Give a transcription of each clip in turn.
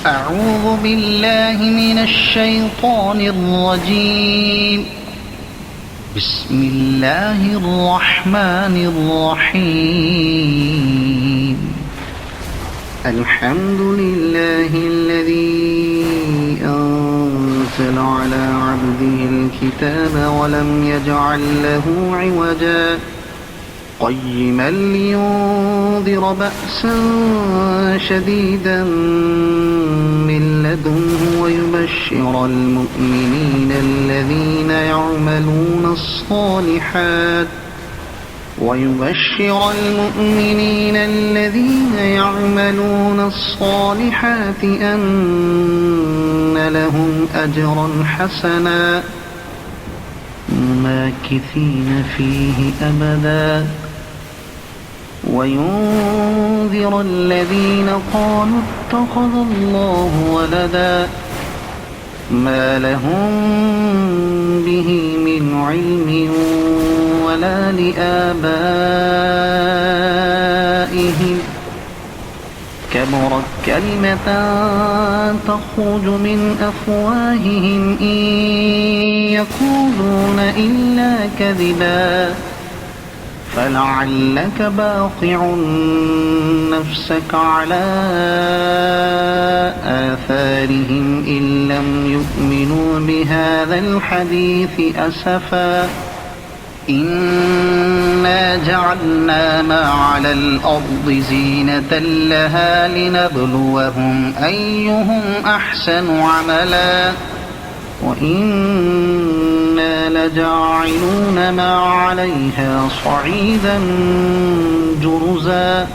أعوذ بالله من الشيطان الرجيم. بسم الله الرحمن الرحيم. الحمد لله الذي أنزل على عبده الكتاب ولم يجعل له عوجا قيما لينذر بأسا شديدا من لدنه ويبشر المؤمنين الذين يعملون الصالحات أن لهم أجرا حسنا ماكثين فيه أبدا وينذر الذين قالوا اتخذ الله ولدا ما لهم به من علم ولا لآبائهم كبرت كلمة تخرج من أفواههم إن يقولون إلا كذبا فلعلك باقع نفسك على آثارهم إن لم يؤمنوا بهذا الحديث أسفا إنا جعلنا ما على الأرض زينة لها لنبلوهم أيهم أحسن عملا وإنا لجاعلون ما عليها صعيدا جرزا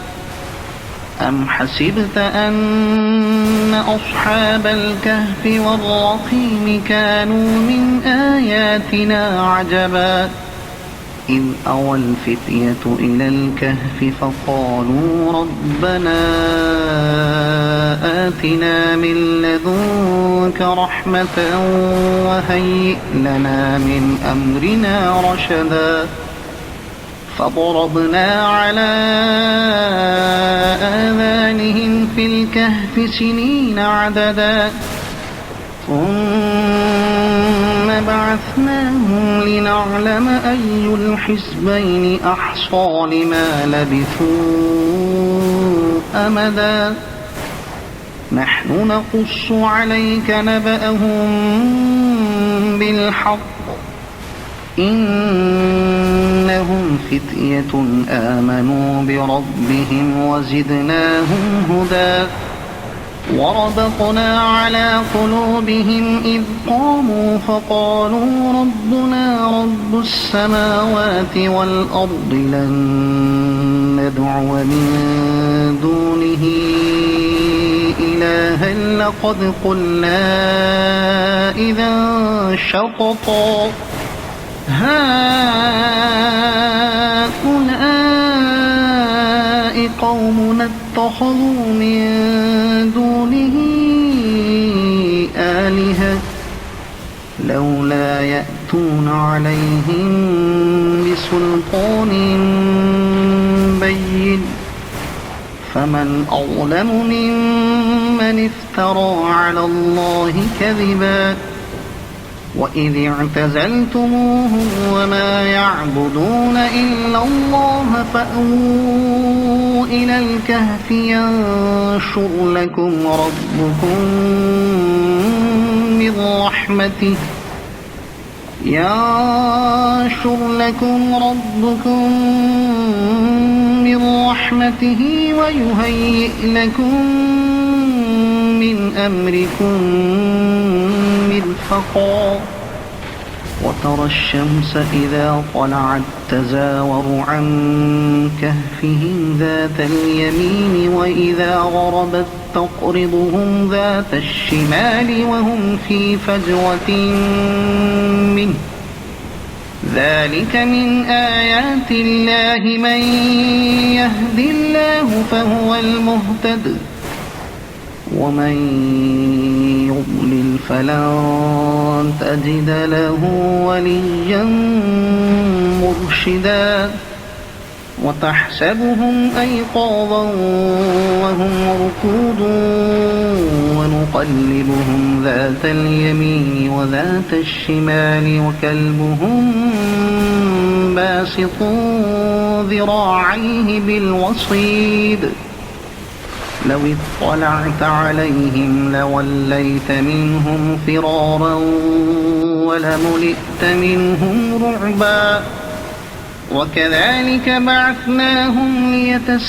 أم حسبت أن أصحاب الكهف والرقيم كانوا من آياتنا عجبا إذ أوى الفتية إلى الكهف فقالوا ربنا آتنا من لدنك رحمة وهيئ لنا من أمرنا رشدا فضربنا على آذانهم في الكهف سنين عددا ثم بعثناهم لنعلم أي الحزبين أحصى لما لبثوا أمدا نحن نقص عليك نبأهم بالحق إنهم فتية آمنوا بربهم وزدناهم هدى وربطنا على قلوبهم إذ قاموا فقالوا ربنا رب السماوات والأرض لن ندعو من دونه إلها لقد قلنا إذا شططا هؤلاء قومنا اتخذوا من دونه آلهة لولا يأتون عليهم بسلطان بين فمن أظلم ممن افترى على الله كذبا وإذ اعتزلتموهم وما يعبدون إلا الله فأووا إلى الكهف ينشر لكم ربكم من رحمته ويهيئ لكم من أمركم مرفقا وترى الشمس إذا طلعت تزاور عن كهفهم ذات اليمين وإذا غربت تقرضهم ذات الشمال وهم في فجوة منه ذلك من آيات الله من يهد الله فهو المهتد ومن يضلل فلن تجد له وليا مرشدا وتحسبهم أيقاظا وهم ركود نقلبهم ذات اليمين وذات الشمال وكلبهم باسط ذراعيه بالوصيد لو اطلعت عليهم لوليت منهم فرارا ولملئت منهم رعبا وكذلك بعثناهم ليتساءلوا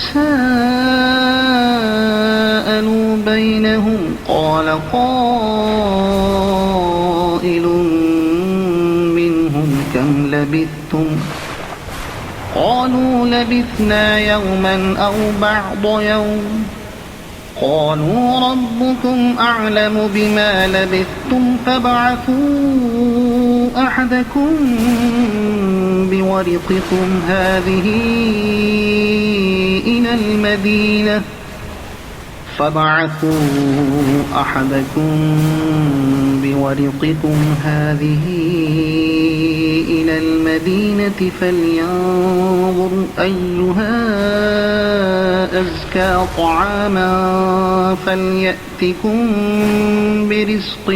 بينهم قال قائل منهم كم لبثتم قالوا لبثنا يوما أو بعض يوم قالوا ربكم أعلم بما لبثتم فابعثوا أحدكم بورقكم هذه إلى المدينة فلينظر أيها أزكى طعاما فليأتكم برزق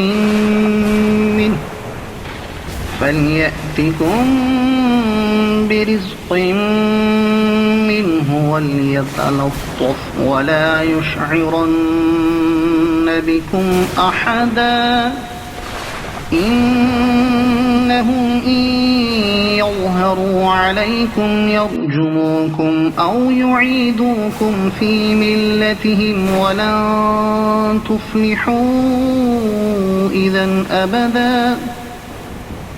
منه وليتلطف ولا يشعرن بكم أحدا إنهم إن يظهروا عليكم يرجموكم أو يعيدوكم في ملتهم ولن تفلحوا إذا أبدا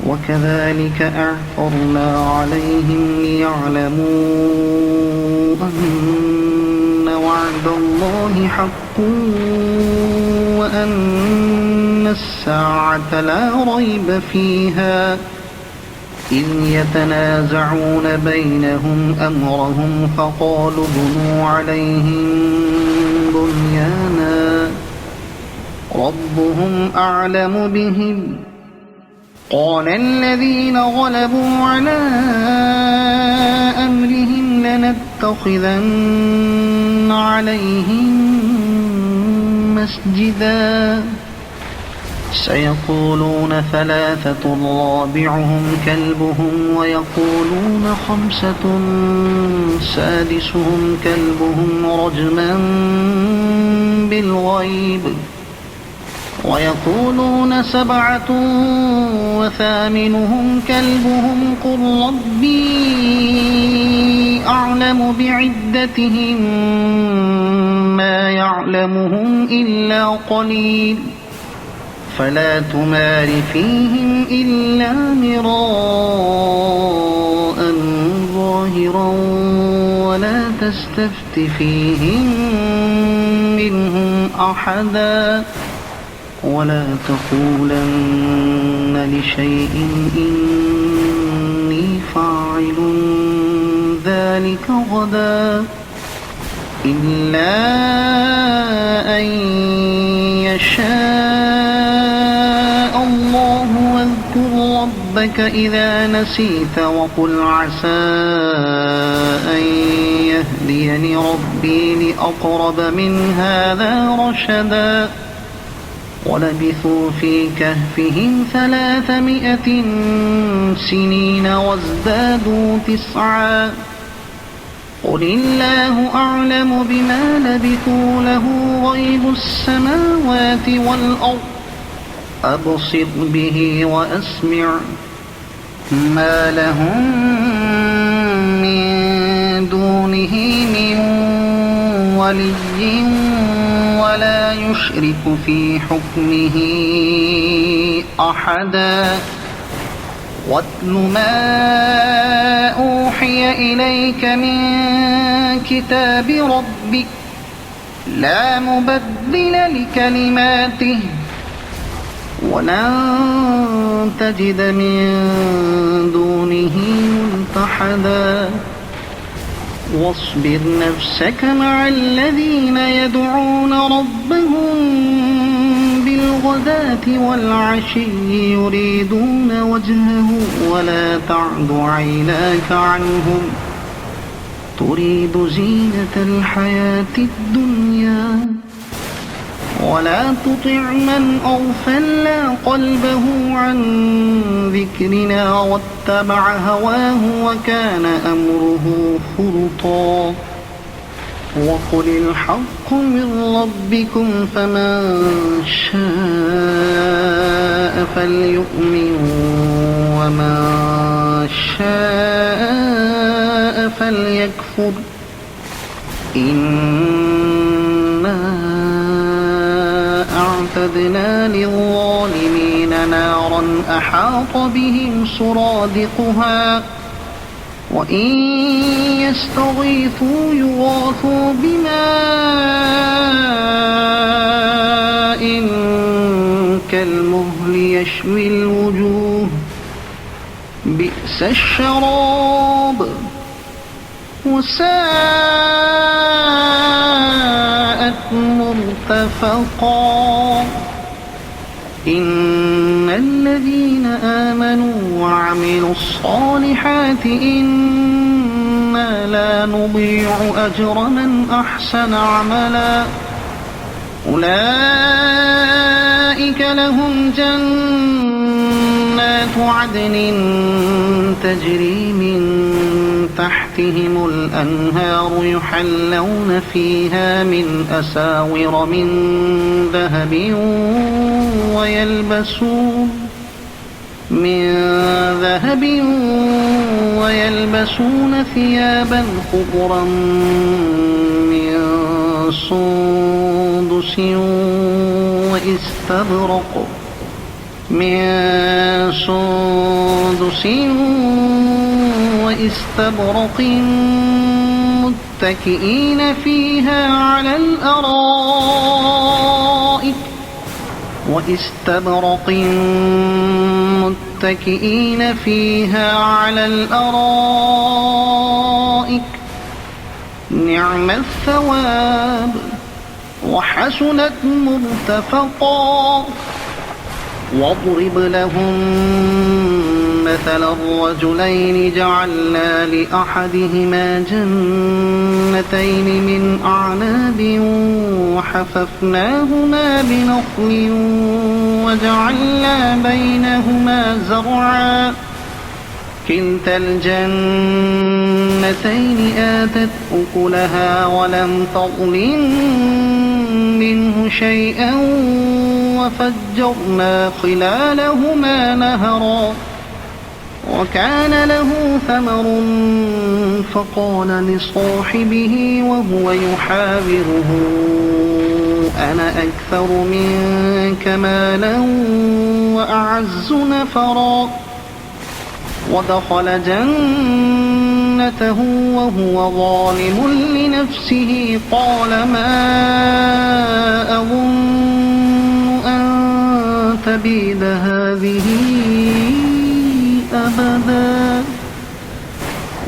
وكذلك أعثرنا عليهم ليعلموا أن وعد الله حق وأن الساعة لا ريب فيها إذ يتنازعون بينهم أمرهم فقالوا ابنوا عليهم بنيانا ربهم أعلم بهم قال الذين غلبوا على أمرهم لنتخذن عليهم مسجدا سيقولون ثلاثة رابعهم كلبهم ويقولون خمسة سادسهم كلبهم رجما بالغيب ويقولون سبعة وثامنهم كلبهم قل ربي أعلم بعدتهم ما يعلمهم إلا قليل فلا تمار فيهم إلا مراء ظاهرا ولا تستفت فيهم منهم أحدا ولا تقولن لشيء إني فاعل ذلك غدا إلا أن يشاء الله واذكر ربك إذا نسيت وقل عسى أن يهديني ربي لأقرب من هذا رشدا ولبثوا في كهفهم 300 سنين وازدادوا 9 قل الله أعلم بما لبثوا له غيب السماوات والأرض أبصر به وأسمع ما لهم من دونه من ولي ولا يشرك في حكمه أحدا واتل ما أوحي إليك من كتاب ربك لا مبدل لكلماته ولن تجد من دونه ملتحدا واصبر نفسك مع الذين يدعون ربهم بالغداة والعشي يريدون وجهه ولا تعد عيناك عنهم تريد زينة الحياة الدنيا ولا تطع من أغفلنا قلبه عن ذكرنا واتبع هواه وكان أمره فرطا وقل الحق من ربكم فمن شاء فليؤمن ومن شاء فليكفر إنا أعتدنا للظالمين نارا أحاط بهم سرادقها وإن يستغيثوا يغاثوا بماء كالمهل يشوي الوجوه بئس الشراب وساءت مرتفقا إن الذين آمنوا وعملوا الصالحات إنا لا نضيع أجر من أحسن عملا أولئك لهم جنات عدن تجري من تحتهم الأنهار يحلون فيها من أساور من ذهب ويلبسون ثيابا خضرا من سندس وإستبرق متكئين فيها على الأرائك نعم الثواب وحسنت مرتفقا واضرب لهم مثل الرجلين جعلنا لأحدهما جنتين من أعناب وحففناهما بنخل وجعلنا بينهما زرعا كلتا الجنتين آتت أكلها ولم تظلم منه شيئا وفجرنا خلالهما نهرا وكان له ثمر فقال لصاحبه وهو يحاوره أنا أكثر منك مالا وأعز نفرا ودخل جنته وهو ظالم لنفسه قال ما أظن أن تبيد هذه أبدا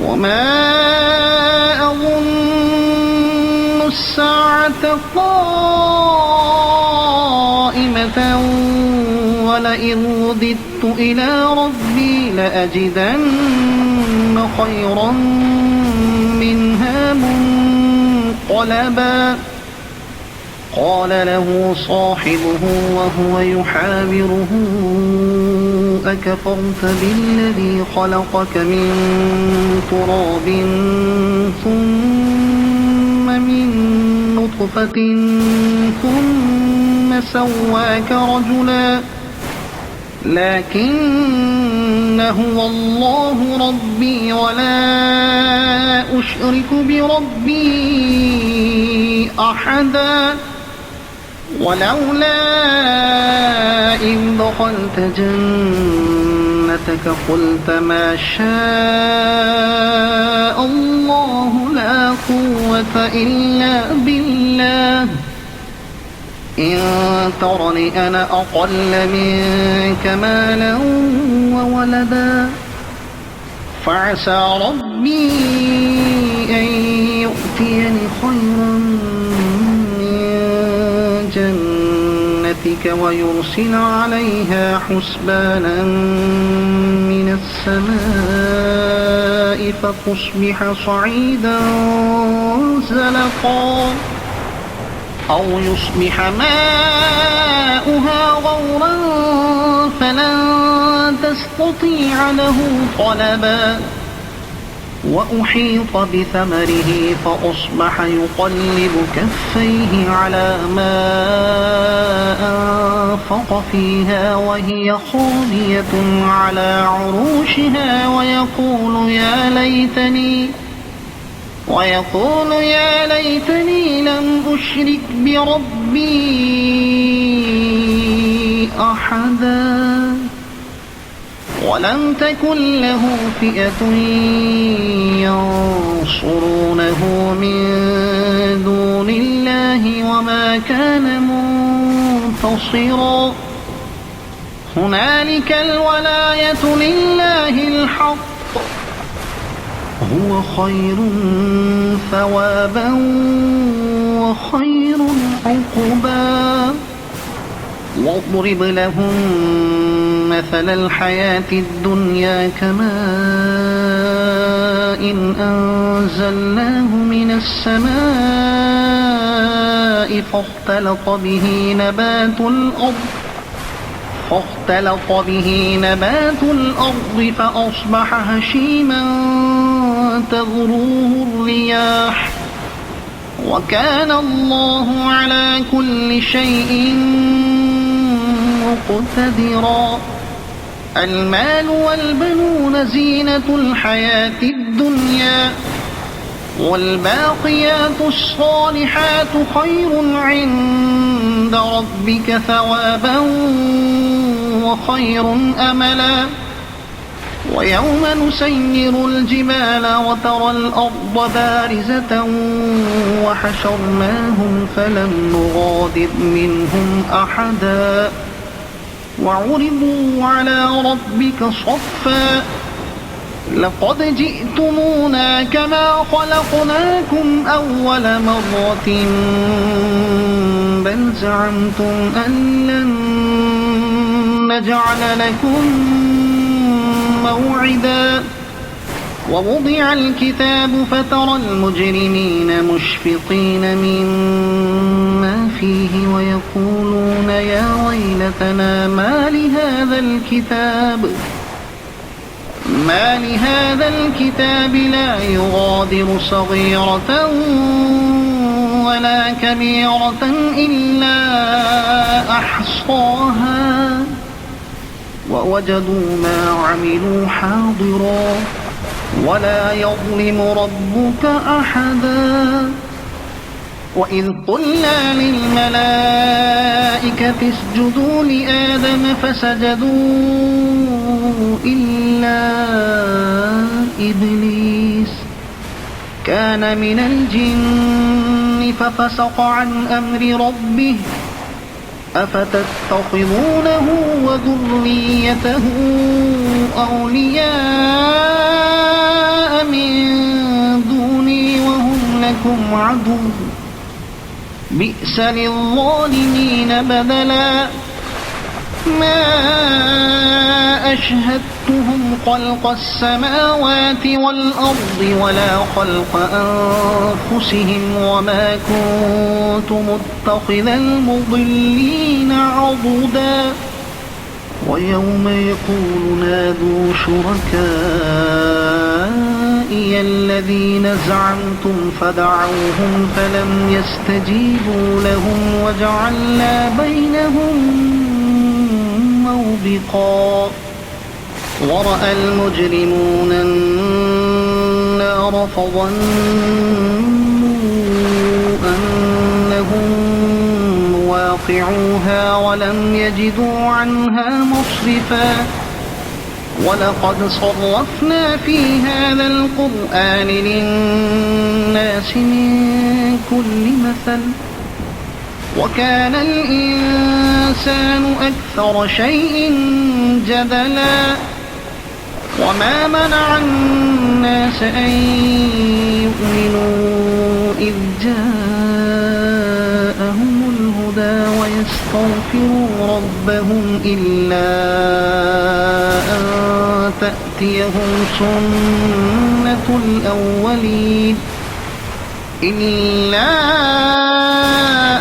وما أظن الساعة قائمة ولئن رددت إلى ربي لأجدن خيرا منها منقلبا قال له صاحبه وهو يحاوره أكفرت بالذي خلقك من تراب ثم من نطفة ثم سواك رجلا لكن هو الله ربي ولا أشرك بربي أحدا ولولا إذ دخلت جنتك قلت ما شاء الله لا قوة إلا بالله إن ترني أنا أقل منك مالا وولدا فعسى ربي أن يؤتيني خيرا من جنتك ويرسل عليها حسبانا من السماء فتصبح صعيدا زلقا أو يصبح ماؤها غورا فلن تستطيع له طلبا وأحيط بثمره فأصبح يقلب كفيه على ما أنفق فيها وهي خاوية على عروشها ويقول يا ليتني لم أشرك بربي أحدا ولم تكن له فئة ينصرونه من دون الله وما كان منتصرا هنالك الولاية لله الحق هو خير ثوابا وخير عقبا واضرب لهم مثل الحياة الدنيا كماء أنزلناه من السماء فاختلط به نبات الأرض فأصبح هشيما تذروه الرياح وكان الله على كل شيء مقتدرا المال والبنون زينة الحياة الدنيا والباقيات الصالحات خير عند ربك ثوابا وخير أملا ويوم نسير الجبال وترى الأرض بارزة وحشرناهم فلم نغادر منهم أحدا وعرضوا على ربك صفا لقد جئتمونا كما خلقناكم أول مرة بل زعمتم أن لن نجعل لكم موعدا ووضع الكتاب فترى المجرمين مشفقين مما فيه ويقولون يا ويلتنا ما لهذا الكتاب لا يغادر صغيرة ولا كبيرة إلا أحصاها ووجدوا ما عملوا حاضرا ولا يظلم ربك أحدا وإذ قلنا للملائكة اسجدوا لآدم فسجدوا إلا إبليس كان من الجن ففسق عن أمر ربه أفتتخذونه وذريته أولياء من دوني وهم لكم عدو بئس للظالمين بدلا ما أشهدتهم خلق السماوات والأرض ولا خلق أنفسهم وما كنت متخذ المضلين عضدا ويوم يقول نادوا شركائي الذين زعمتم فدعوهم فلم يستجيبوا لهم وجعلنا بينهم موبقا ورأى المجرمون النار فظنوا أنهم واقعوها ولم يجدوا عنها مصرفا ولقد صرفنا في هذا القرآن للناس من كل مثل وكان الإنسان أكثر شيء جدلا وما منع الناس أن يؤمنوا إذ جاءهم الهدى ويستغفروا ربهم إلا أن تأتيهم سنة الأولين إلا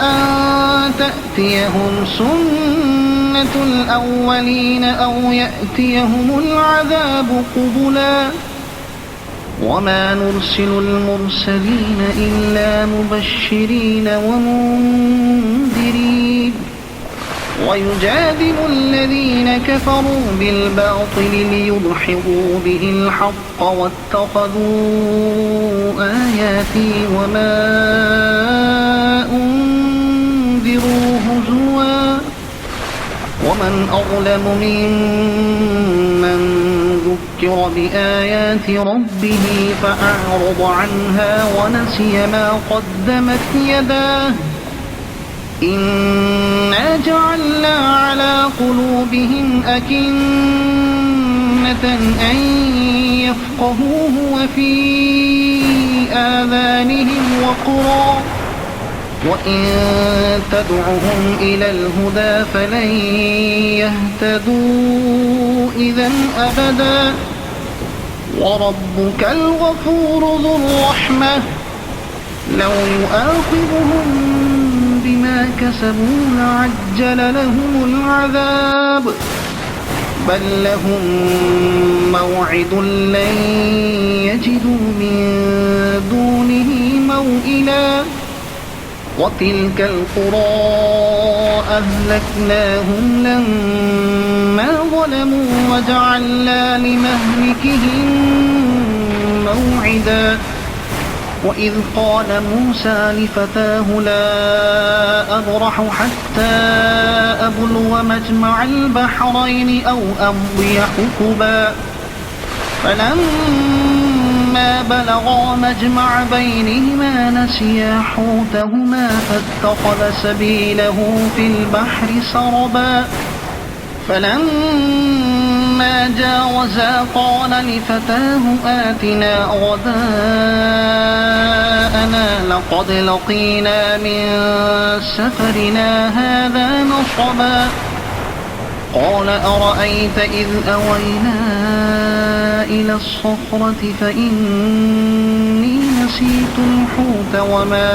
أن تأتيهم سنة الأولين أو يأتيهم العذاب قبلا وما نرسل المرسلين إلا مبشرين ومنذرين ويجادل الذين كفروا بالباطل ليدحضوا به الحق واتخذوا آياتي وما أنذروا هزوا ومن أظلم ممن ذكر بآيات ربه فأعرض عنها ونسي ما قدمت يداه إنا جعلنا على قلوبهم أكنة أن يفقهوه وفي آذانهم وقرا وإن تدعهم إلى الهدى فلن يهتدوا إذا أبدا وربك الغفور ذو الرحمة لو يؤاخذهم بما كسبوا لعجل لهم العذاب بل لهم موعد لن يجدوا من دونه موئلا وتلك القرى أهلكناهم لما ظلموا وجعلنا لمهلكهم موعدا وإذ قال موسى لفتاه لا أبرح حتى أبلغ مجمع البحرين أو أمضي حقبا فلما بلغا مجمع بينهما نسيا حوتهما فاتخذ سبيله في البحر سربا فلما جاوزا قال لفتاه آتنا غداءنا لقد لقينا من سفرنا هذا نصبا قال أرأيت إذ أوينا إلى الصخرة فإني نسيت الحوت وما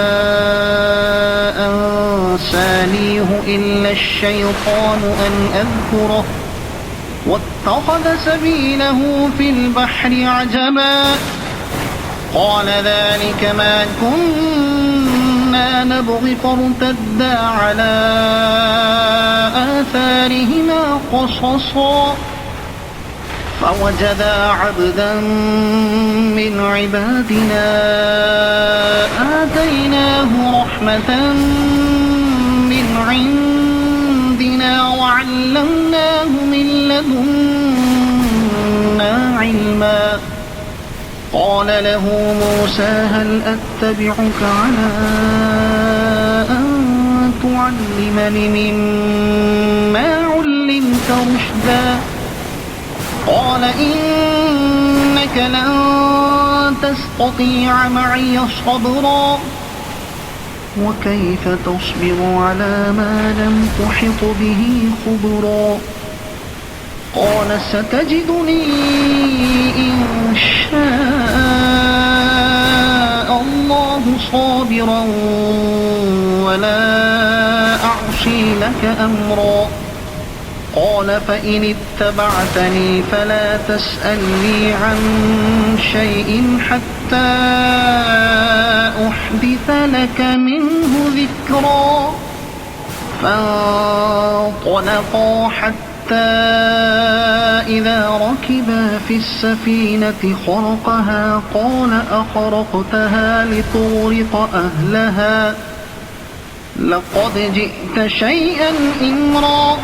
أنسانيه إلا الشيطان أن أذكره واتخذ سبيله في البحر عجبا قال ذلك ما كنا نبغي فارتدا على آثارهما قصصا فوجدا عبدا من عبادنا آتيناه رحمة من عندنا وعلمناه من لدنا علما قال له موسى هل أتبعك على أن تعلمني مما علمت رشدا قال إنك لن تستطيع معي صبرا وكيف تصبر على ما لم تحط به خبرا قال ستجدني إن شاء الله صابرا ولا أعصي لك أمرا قال فإن اتبعتني فلا تسألني عن شيء حتى أحدث لك منه ذكرا فانطلقا حتى إذا ركبا في السفينة خرقها قال أخرقتها لتغرق أهلها لقد جئت شيئا إمرا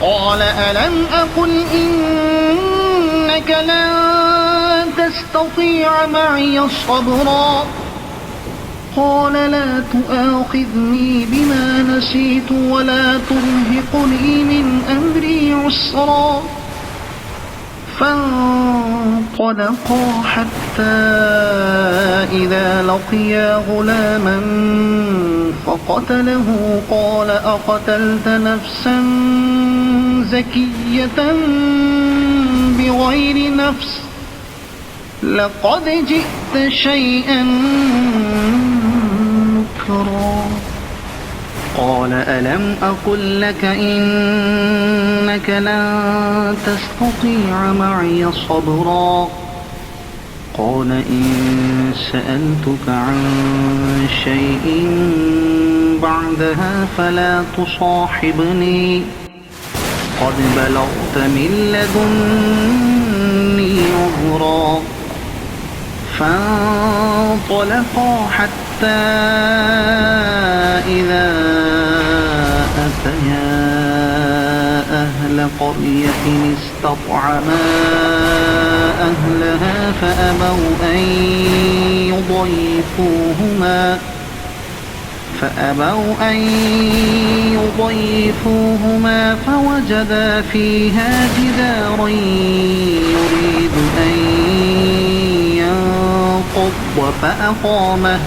قال ألم أقل إنك لن تستطيع معي صبرا قال لا تؤاخذني بما نسيت ولا ترهقني من أمري عسرا فانطلقا حتى إذا لقيا غلاما فقتله قال أقتلت نفسا زكية بغير نفس لقد جئت شيئا نكرا قال ألم أقل لك إنك لن تستطيع معي صبرا قال إن سألتك عن شيء بعدها فلا تصاحبني قد بلغت من لدني عذرا فانطلقا حتى إذا أتيا أهل قرية استطعما أهلها فأبوا أن يضيفوهما فوجدا فيها جدارا يريد أن ينقض فأقامه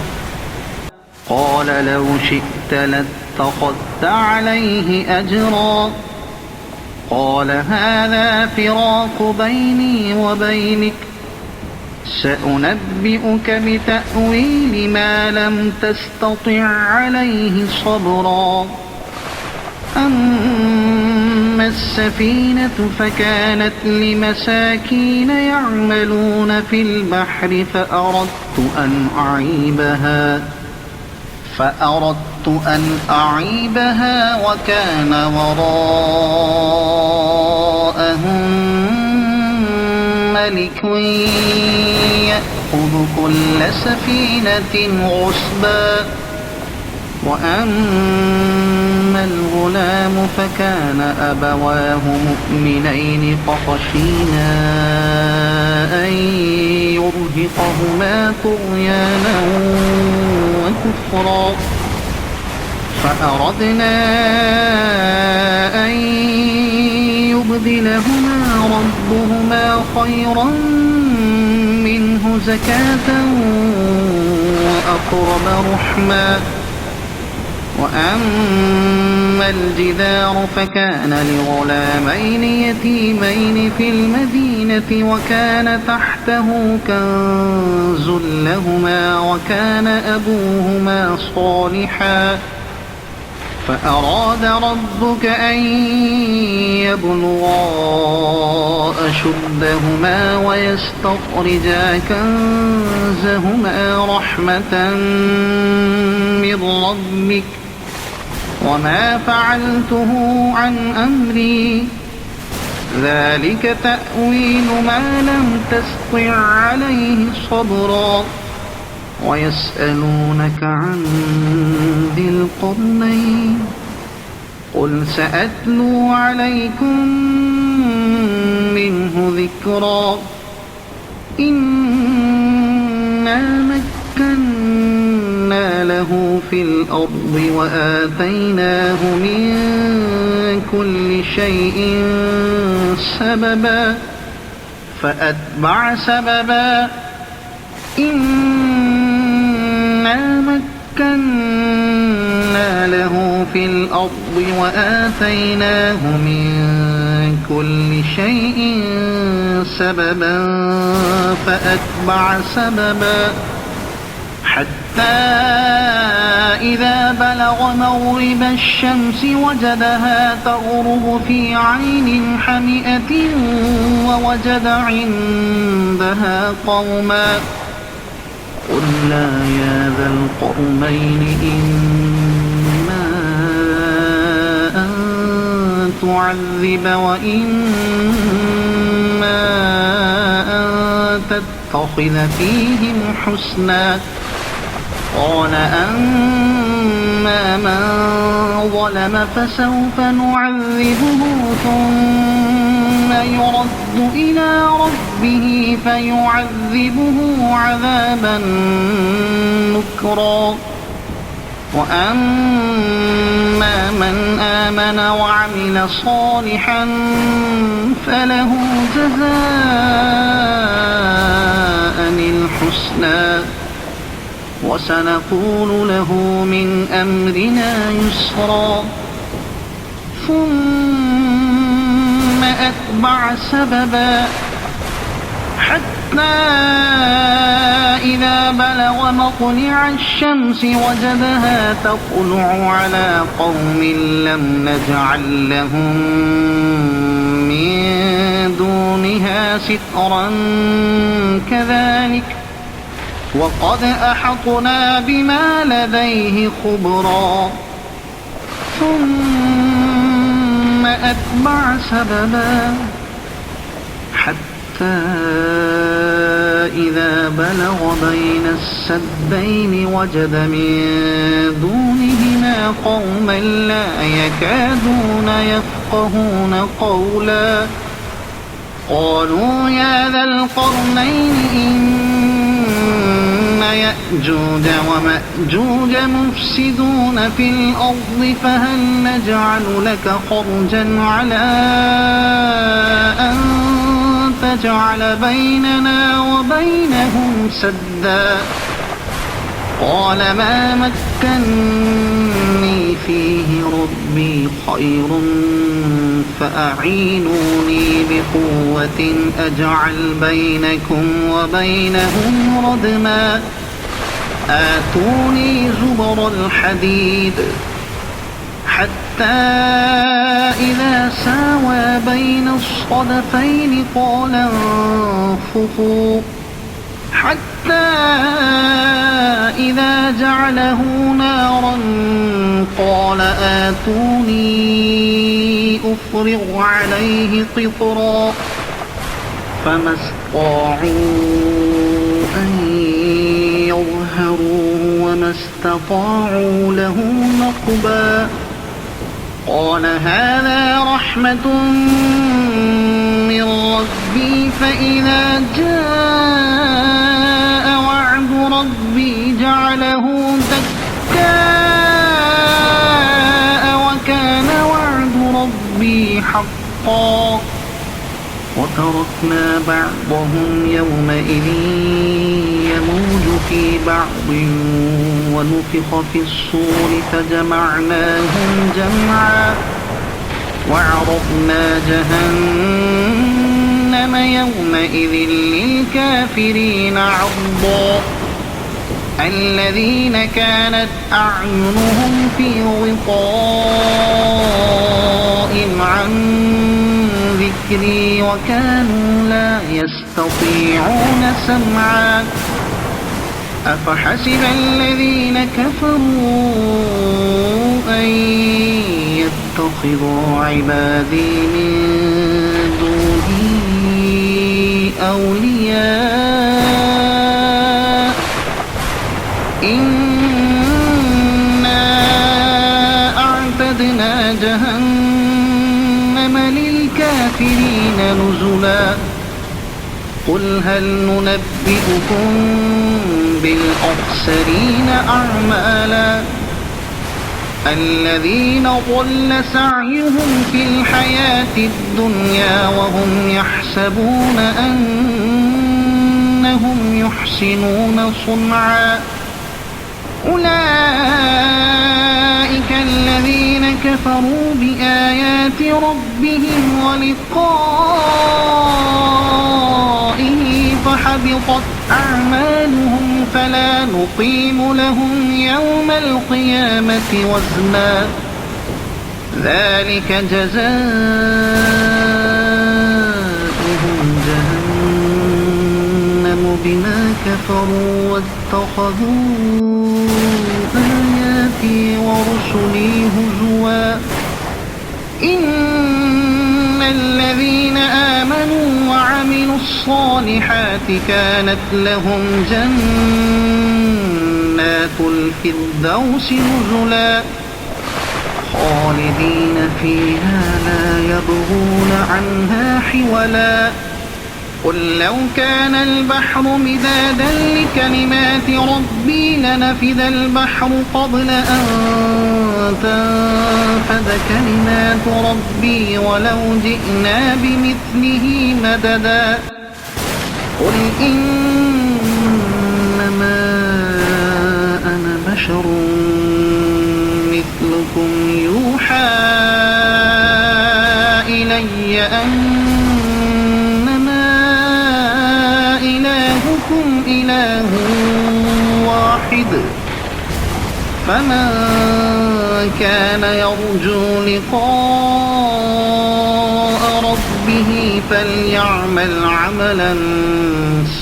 قال لو شئت لاتخذت عليه أجرا قال هذا فراق بيني وبينك سأنبئك بتأويل ما لم تستطع عليه صبرا أما السفينة فكانت لمساكين يعملون في البحر فأردت أن أعيبها وكان وراءهم ملك يأخذ كل سفينة غصبا وأما الغلام فكان أبواه مؤمنين فخشينا أن يرهقهما طغيانا وكفرا فأردنا أن يبدلهما ربهما خيرا منه زكاة وأقرب رحما وأما الجدار فكان لغلامين يتيمين في المدينة وكان تحته كنز لهما وكان أبوهما صالحا فأراد ربك أن يبلغا أشدهما ويستخرجا كنزهما رحمة من ربك وما فعلته عن أمري ذلك تأويل ما لم تستطع عليه صبرا ويسألونك عن ذي القرنين قل سأتلو عليكم منه ذكرا إنا مكنا له في الأرض وآتيناه من كل شيء سببا فأتبع سببا إنا مكنا له في الأرض وآتيناه من كل شيء سببا فأتبع سببا حتى إذا بلغ مغرب الشمس وجدها تغرب في عين حمئة ووجد عندها قوما قلنا يا ذا القرنين إما أن تعذب وإما أن تتخذ فيهم حسنا قال أما من ظلم فسوف نعذبه ثم يرد إلى ربه فيعذبه عذابا نكرا وأما من آمن وعمل صالحا فله جزاء الحسنى وسنقول له من أمرنا يسرا ثم أتبع سببا حتى إذا بلغ مطلع الشمس وجدها تطلع على قوم لم نجعل لهم من دونها سترا كذلك وقد أحطنا بما لديه خبرا ثم أتبع سببا حتى إذا بلغ بين السدين وجد من دونهما قوما لا يكادون يفقهون قولا قالوا يا ذا القرنين إن يأجوج ومأجوج مفسدون في الأرض فهل نجعل لك خرجا على أن تجعل بيننا وبينهم سدا قال ما مكني فيه ربي خير فأعينوني بقوة أجعل بينكم وبينهم ردما آتوني زبر الحديد حتى إذا ساوى بين الصدفين قال انفخوا حتى إذا جعله نارا قال آتوني أفرغ عليه قطرا فما استطاعوا أن يظهروه وما استطاعوا له نقبا قال هذا رحمة من ربي فإذا جاء وعد ربي جعله دكاء وكان وعد ربي حقا وتركنا بعضهم يومئذ يموج في بعض ونفخ في الصور فجمعناهم جمعا وعرضنا جهنم يومئذ للكافرين عرضا الذين كانت أعينهم في غطاء عن ذكري وكانوا لا يستطيعون سمعا أفحسب الذين كفروا أن يتخذوا عبادي من دوني أولياء إنا أعتدنا جهنم للكافرين نزلا قل هل ننبئكم بالأخسرين أعمالا الذين ضل سعيهم في الحياة الدنيا وهم يحسبون أنهم يحسنون صنعا أولئك الذين كفروا بآيات ربهم ولقائه فحبطت أعمالهم فلا نقيم لهم يوم القيامة وزنا ذلك جزاؤهم جهنم بما كفروا واتخذوا آياتي ورسلي هزوا إن الذين آمنوا وعملوا الصالحات كانت لهم جنات الفردوس نزلا خالدين فيها لا يبغون عنها حولا قل لو كان البحر مدادا لكلمات ربي لنفد البحر قبل أن تنفد كلمات ربي ولو جئنا بمثله مددا قل إنما أنا بشر مثلكم يوحى إلي أنما إله واحد فمن كان يرجو لقاء ربه فليعمل عملا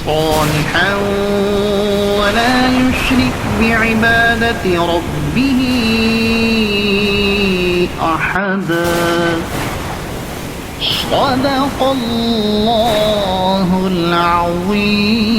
صالحا ولا يشرك بعبادة ربه أحدا. صدق الله العظيم.